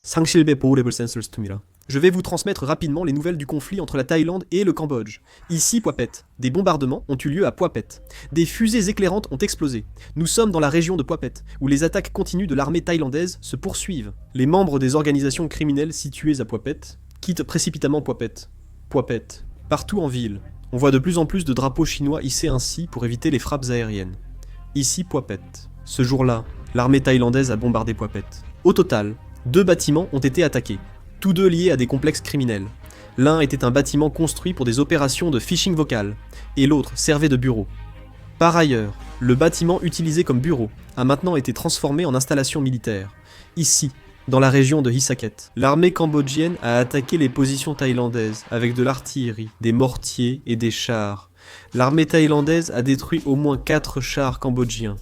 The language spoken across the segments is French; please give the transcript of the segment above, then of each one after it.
상실배 보호랩을 센스를 스tum이라. Je vais vous transmettre rapidement les nouvelles du conflit entre la Thaïlande et le Cambodge. Ici, Phua Phet. Des bombardements ont eu lieu à Phua Phet. Des fusées éclairantes ont explosé. Nous sommes dans la région de Phua Phet, où les attaques continues de l'armée thaïlandaise se poursuivent. Les membres des organisations criminelles situées à Phua Phet quittent précipitamment Phua Phet. Phua Phet. Partout en ville, on voit de plus en plus de drapeaux chinois hissés ainsi pour éviter les frappes aériennes. Ici, Phua Phet. Ce jour-là, l'armée thaïlandaise a bombardé Phua Phet. Au total, 2 bâtiments ont été attaqués, tous 2 liés à des complexes criminels. L'un était un bâtiment construit pour des opérations de phishing vocal, et l'autre servait de bureau. Par ailleurs, le bâtiment utilisé comme bureau a maintenant été transformé en installation militaire. Ici, dans la région de Hisaket, l'armée cambodgienne a attaqué les positions thaïlandaises avec de l'artillerie, des mortiers et des chars. L'armée thaïlandaise a détruit au moins 4 chars cambodgiens.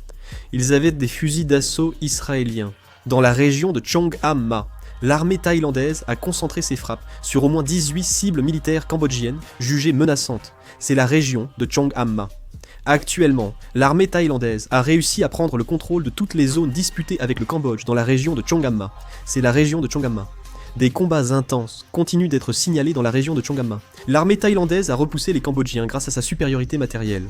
Ils avaient des fusils d'assaut israéliens. Dans la région de Chongam-ma, l'armée thaïlandaise a concentré ses frappes sur au moins 18 cibles militaires cambodgiennes jugées menaçantes. C'est la région de Chongam-ma. Actuellement, l'armée thaïlandaise a réussi à prendre le contrôle de toutes les zones disputées avec le Cambodge dans la région de Chongam-ma. C'est la région de Chongam-ma. Des combats intenses continuent d'être signalés dans la région de Chongam-ma. L'armée thaïlandaise a repoussé les Cambodgiens grâce à sa supériorité matérielle.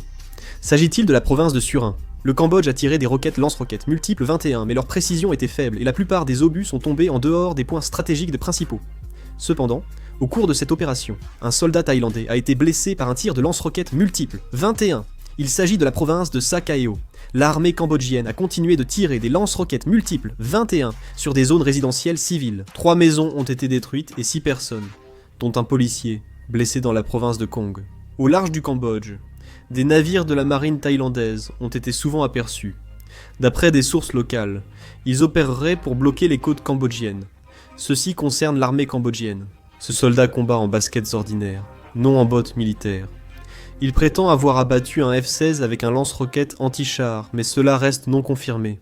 S'agit-il de la province de Surin? Le Cambodge a tiré des roquettes lance-roquettes multiples 21, mais leur précision était faible et la plupart des obus sont tombés en dehors des points stratégiques des principaux. Cependant, au cours de cette opération, un soldat thaïlandais a été blessé par un tir de lance-roquettes multiples 21. Il s'agit de la province de Sa Kaeo. L'armée cambodgienne a continué de tirer des lance-roquettes multiples 21 sur des zones résidentielles civiles. 3 maisons ont été détruites et 6 personnes, dont un policier, blessé dans la province de Kong. Au large du Cambodge, des navires de la marine thaïlandaise ont été souvent aperçus. D'après des sources locales, ils opéreraient pour bloquer les côtes cambodgiennes. Ceci concerne l'armée cambodgienne. Ce soldat combat en baskets ordinaires, non en bottes militaires. Il prétend avoir abattu un F-16 avec un lance-roquette anti-char, mais cela reste non confirmé.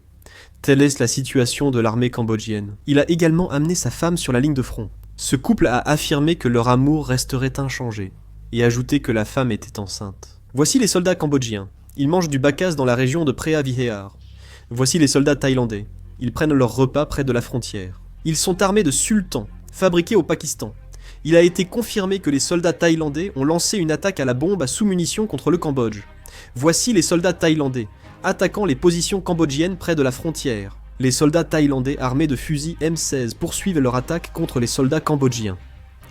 Telle est la situation de l'armée cambodgienne. Il a également amené sa femme sur la ligne de front. Ce couple a affirmé que leur amour resterait inchangé, et ajouté que la femme était enceinte. Voici les soldats cambodgiens. Ils mangent du bacchus dans la région de Preah Vihear. Voici les soldats thaïlandais. Ils prennent leur repas près de la frontière. Ils sont armés de sultans, fabriqués au Pakistan. Il a été confirmé que les soldats thaïlandais ont lancé une attaque à la bombe à sous-munitions contre le Cambodge. Voici les soldats thaïlandais, attaquant les positions cambodgiennes près de la frontière. Les soldats thaïlandais armés de fusils M16 poursuivent leur attaque contre les soldats cambodgiens.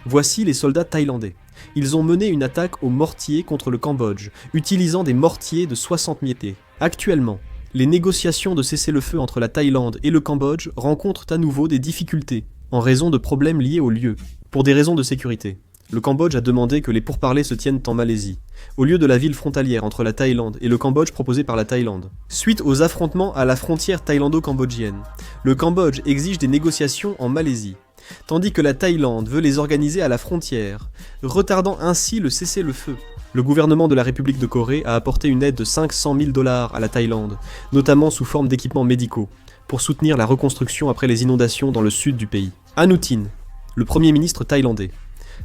Voici les soldats thaïlandais. Ils ont mené une attaque aux mortiers contre le Cambodge, utilisant des mortiers de 60 pieds. Actuellement, les négociations de cessez-le-feu entre la Thaïlande et le Cambodge rencontrent à nouveau des difficultés, en raison de problèmes liés au lieu. Pour des raisons de sécurité, le Cambodge a demandé que les pourparlers se tiennent en Malaisie, au lieu de la ville frontalière entre la Thaïlande et le Cambodge proposée par la Thaïlande. Suite aux affrontements à la frontière thaïlando-cambodgienne, le Cambodge exige des négociations en Malaisie, tandis que la Thaïlande veut les organiser à la frontière, retardant ainsi le cessez-le-feu. Le gouvernement de la République de Corée a apporté une aide de 500 000 $ à la Thaïlande, notamment sous forme d'équipements médicaux, pour soutenir la reconstruction après les inondations dans le sud du pays. Anutin, le premier ministre thaïlandais,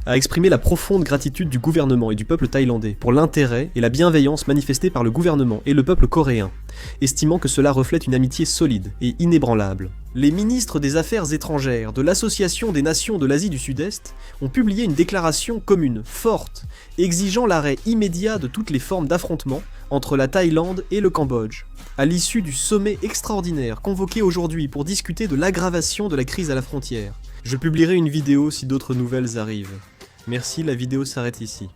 a exprimé la profonde gratitude du gouvernement et du peuple thaïlandais pour l'intérêt et la bienveillance manifestés par le gouvernement et le peuple coréen, estimant que cela reflète une amitié solide et inébranlable. Les ministres des Affaires étrangères de l'Association des Nations de l'Asie du Sud-Est ont publié une déclaration commune forte, exigeant l'arrêt immédiat de toutes les formes d'affrontement entre la Thaïlande et le Cambodge, à l'issue du sommet extraordinaire convoqué aujourd'hui pour discuter de l'aggravation de la crise à la frontière. Je publierai une vidéo si d'autres nouvelles arrivent. Merci, la vidéo s'arrête ici.